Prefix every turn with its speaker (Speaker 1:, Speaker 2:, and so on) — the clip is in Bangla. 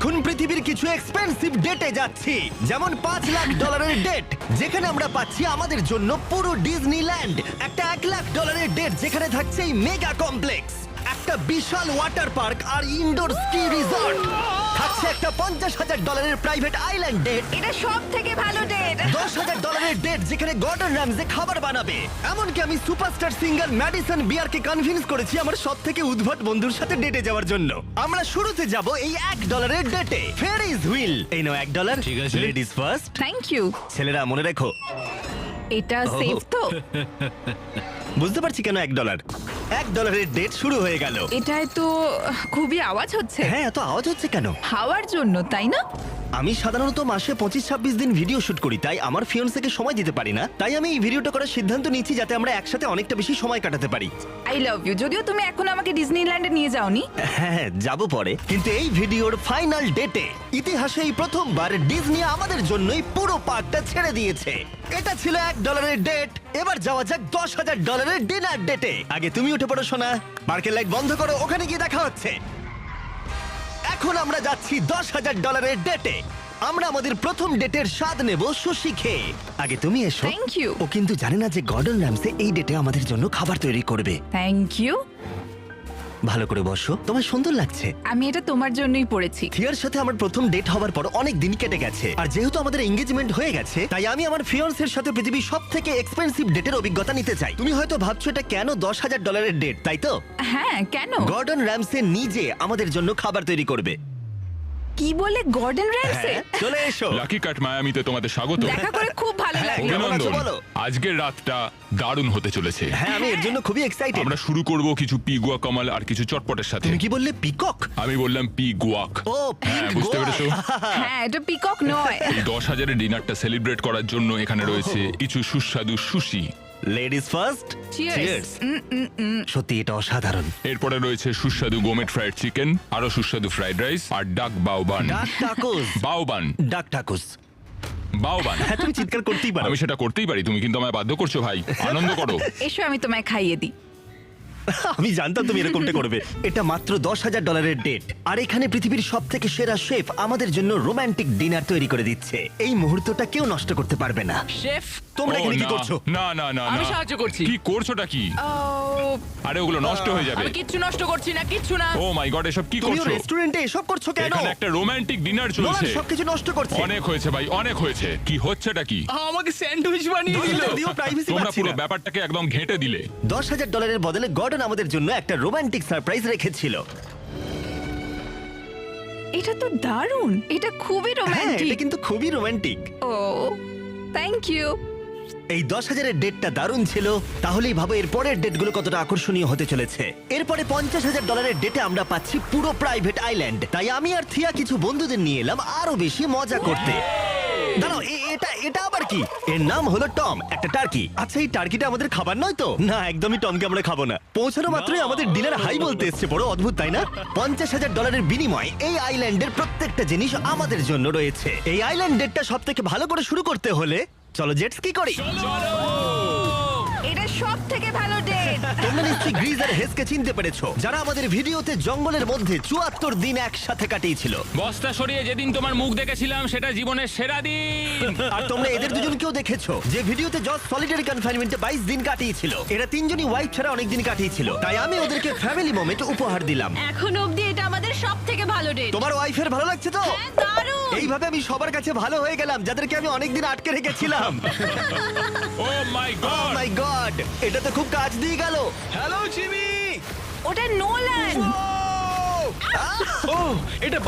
Speaker 1: এখন পৃথিবীর কিছু এক্সপেন্সিভ ডেটে যাচ্ছি, যেমন $5 লাখ ডেট, যেখানে আমরা পাচ্ছি আমাদের জন্য পুরো ডিজনিল্যান্ড। একটা $1 লাখ ডেট, যেখানে থাকছে এই মেগা কমপ্লেক্স, একটা বিশাল ওয়াটার পার্ক আর ইনডোর স্কি রিসর্ট। থাকছে একটা $50,000 প্রাইভেট আইল্যান্ড ডেট,
Speaker 2: এটা সব থেকে ভালো ডেট।
Speaker 1: $10,000 ডেট, যেখানে গর্ডন র্যামজে খাবার বানাবে। এমনকি আমি সুপারস্টার সিঙ্গার ম্যাডিসন বিয়ারকে কনভিন্স করেছি আমার সব থেকে উদ্ভট বন্ধুর সাথে ডেটে যাওয়ার জন্য। আমরা শুরুতে যাব এই $1 ডেটে। ফেরিজ হুইল, এই নাও $1।
Speaker 3: ঠিক আছে।
Speaker 1: Ladies first.
Speaker 2: Thank you.
Speaker 1: ছেলেরা মনে রেখো,
Speaker 2: এটা সেফ তো?
Speaker 1: বুঝতে পারছি কেন $1 ডেট শুরু হয়ে গেল।
Speaker 2: এটায় তো খুবই আওয়াজ হচ্ছে।
Speaker 1: হ্যাঁ, এত আওয়াজ হচ্ছে কেন?
Speaker 2: হাওয়ার জন্য, তাই না?
Speaker 1: আমি সাধারণত মাসে 25-26 দিন ভিডিও শুট করি, তাই আমার ফিয়ন্সেকে সময় দিতে পারি না। তাই আমি এই ভিডিওটা করার সিদ্ধান্ত নিয়েছি যাতে আমরা একসাথে অনেকটা বেশি সময় কাটাতে পারি।
Speaker 2: I love you. যদিও তুমি এখন আমাকে ডিজনিল্যান্ডে নিয়ে যাওনি।
Speaker 1: হ্যাঁ, যাব পরে। কিন্তু এই ভিডিওর ফাইনাল ডেটে ইতিহাসে এই প্রথমবার ডিজনি আমাদের জন্যই পুরো পার্কটা ছেড়ে দিয়েছে। এটা ছিল $1 ডেট। এবার যাওয়া যাক $10,000 ডিনার ডেটে। আগে তুমি উঠে পড়ো সোনা, পার্কের লাইট বন্ধ করো, ওখানে গিয়ে দেখা হচ্ছে। এখন আমরা যাচ্ছি $10,000 ডেটে। আমরা আমাদের প্রথম ডেটের স্বাদ নেব সুশি খেয়ে। আগে তুমি এসো।
Speaker 2: Thank you.
Speaker 1: ও কিন্তু জানে না যে গর্ডন র্যামসে এই ডেটে আমাদের জন্য খাবার তৈরি করবে।
Speaker 2: Thank you.
Speaker 1: ভালো করে বসো, তোমার সুন্দর লাগছে।
Speaker 2: আমি এটা তোমার জন্যই পড়েছি।
Speaker 1: থিয়ার সাথে আমার প্রথম ডেট হওয়ার পর অনেক দিন কেটে গেছে, আর যেহেতু আমাদের এঙ্গেজমেন্ট হয়ে গেছে, তাই আমি আমার ফিয়ন্সের সাথে পৃথিবীর সব থেকে এক্সপেন্সিভ ডেটের অভিজ্ঞতা নিতে চাই। তুমি হয়তো ভাবছো এটা কেন $10,000 ডেট, তাই তো?
Speaker 2: হ্যাঁ, কেন?
Speaker 1: গর্ডন র্যামসে নিজে আমাদের জন্য খাবার তৈরি করবে।
Speaker 2: কি বলে গর্ডন র্যামসে?
Speaker 1: হ্যাঁ, চলে এসো।
Speaker 4: লাকি কাট মায়ামিতে তোমাদের স্বাগত।
Speaker 2: দেখা করে খুব ভালো
Speaker 1: হ্যাঁ,
Speaker 2: লাগলো।
Speaker 1: কেমন আছো
Speaker 4: অভিনন্দন।
Speaker 1: বলো?
Speaker 4: আজকের রাতটা দারুণ হতে চলেছে।
Speaker 1: হ্যাঁ, আমি এর জন্য খুবই এক্সাইটেড।
Speaker 4: আমরা শুরু করব কিছু পিগুয়া কামাল আর কিছু চটপটের সাথে।
Speaker 1: তুমি কি বললে, পিকক?
Speaker 4: আমি বললাম পিগুয়াক।
Speaker 1: ও,
Speaker 4: হ্যাঁ, বুঝতে
Speaker 1: গোয়া।
Speaker 4: পেরেছো?
Speaker 2: হ্যাঁ, এটা পিকক নয়।
Speaker 4: এই 10,000-এর ডিনারটা সেলিব্রেট করার জন্য এখানে রয়েছে কিছু সুস্বাদু সুশি।
Speaker 1: Ladies first.
Speaker 2: Cheers.
Speaker 1: সত্যি এটা অসাধারণ।
Speaker 4: এরপরে রয়েছে সুস্বাদু গোমেট ফ্রাইড চিকেন, আরো সুস্বাদু ফ্রাইড রাইস আর ডাক বাউবান।
Speaker 1: ডাক টাকুস।
Speaker 4: বাউবান
Speaker 1: ডাক টাকুস।
Speaker 4: বাউবান।
Speaker 1: হ্যাঁ, তুমি চিৎকার করতেই পারো।
Speaker 4: আমি সেটা করতেই পারি, তুমি কিন্তু আমায় বাধ্য করছো ভাই। আনন্দ করো।
Speaker 2: এসো আমি তোমায় খাইয়ে দিই।
Speaker 1: আমি জানতাম তুমি এরকমটা করবে। এটা মাত্র $10,000 ডেট, আর এখানে পৃথিবীর সব থেকে সেরা শেফ আমাদের জন্য রোমান্টিক ডিনার তৈরি করে দিচ্ছে। এই মুহূর্তটা কেউ নষ্ট করতে পারবে না।
Speaker 5: শেফ,
Speaker 1: তোমরা
Speaker 4: ও,
Speaker 1: এখানে কি
Speaker 4: না,
Speaker 1: করছো?
Speaker 4: না না না
Speaker 5: আমি
Speaker 4: না।
Speaker 5: সাহায্য করছি।
Speaker 4: কি করছোটা কি?
Speaker 2: ও,
Speaker 4: আরে ওগুলো নষ্ট হয়ে যাবে।
Speaker 5: আমি কিচ্ছু নষ্ট করছি না, কিচ্ছু না।
Speaker 4: ও মাই গড, এসব কি
Speaker 1: তুমি
Speaker 4: করছো?
Speaker 1: রেস্টুরেন্টে এসব করছো কেন?
Speaker 4: এখানে একটা রোমান্টিক ডিনার
Speaker 1: নোলান
Speaker 4: চলছে।
Speaker 1: সবকিছু নষ্ট করছে।
Speaker 4: অনেক হয়েছে ভাই, অনেক হয়েছে। কি হচ্ছেটা কি?
Speaker 5: আমাকে স্যান্ডউইচ বানিয়ে দিল।
Speaker 1: দিও, প্রাইভেসি
Speaker 4: তোমরা
Speaker 1: পাচ্ছি
Speaker 4: পুরো
Speaker 1: না।
Speaker 4: ব্যাপারটাকে একদম ঘেঁটে দিলে।
Speaker 1: $10,000 বদলে গর্ডন আমাদের জন্য একটা রোমান্টিক সারপ্রাইজ রেখেছিল।
Speaker 2: এটা তো দারুণ। এটা খুবই
Speaker 1: হ্যাঁ, এটা
Speaker 2: রোমান্টিক।
Speaker 1: কিন্তু খুবই রোমান্টিক।
Speaker 2: O, thank you.
Speaker 1: এই 10,000-এর ডেটটা দারুণ ছিল। তাহলেই ভাবো এর পরের ডেটগুলো কতটা আকর্ষণীয় হতে চলেছে। এরপরে $50,000 ডেটে আমরা পাচ্ছি পুরো প্রাইভেট আইল্যান্ড। তাই আমি আর থিয়া কিছু বন্ধুদের নিয়ে এলাম আরো বেশি মজা করতে। দাঁড়াও, এটা আবার কি? এর নাম হলো টম, একটা টার্কি। আচ্ছা, এই টার্কিটা আমাদের খাবার নয় তো? না, একদমই টমকে আমরা খাবো না। পৌঁছানো মাত্রই আমাদের ডিনার হাই বলতে এসছে। বড় অদ্ভুত, তাই না? $50,000-এর বিনিময়ে এই আইল্যান্ডের প্রত্যেকটা জিনিস আমাদের জন্য রয়েছে। এই আইল্যান্ড ডেটটা সব থেকে ভালো করে শুরু করতে হলে চলো জেট স্কি করি।
Speaker 2: এটা সব থেকে ভালো ডেট।
Speaker 1: তোমরা নিশ্চয়ই গ্রিজ আর হেসকে চিনতে পেরেছো, যারা আমাদের ভিডিওতে জঙ্গলের মধ্যে 74 দিন একসাথে কাটিয়েছিল।
Speaker 3: বস্তা সরিয়ে যেদিন তোমার মুখ দেখেছিলাম সেটা জীবনের সেরা দিন।
Speaker 1: আর তোমরা এদের দুজনকেও দেখেছো, যে ভিডিওতে জজ সলিটারি কনফাইনমেন্টে 22 দিন কাটিয়েছিল। এরা তিনজনই ওয়াইফ ছাড়া অনেক দিন কাটিয়েছিল, তাই আমি ওদেরকে ফ্যামিলি মোমেন্ট উপহার দিলাম।
Speaker 6: এখন অবধি এটা আমাদের সব থেকে ভালো ডেট।
Speaker 1: তোমার ওয়াইফের ভালো লাগছে তো?
Speaker 6: হ্যাঁ, দারুণ।
Speaker 1: এইভাবে আমি সবার কাছে ভালো হয়ে গেলাম যাদেরকে আমি অনেকদিন আটকে রেখেছিলাম।
Speaker 4: ও মাই
Speaker 1: ও
Speaker 4: গড।
Speaker 1: মাই গড, এটা তো খুব কাজ দিয়ে গেল।
Speaker 5: Hello Jimmy.
Speaker 2: ওটা নোলান।
Speaker 5: ও, এটা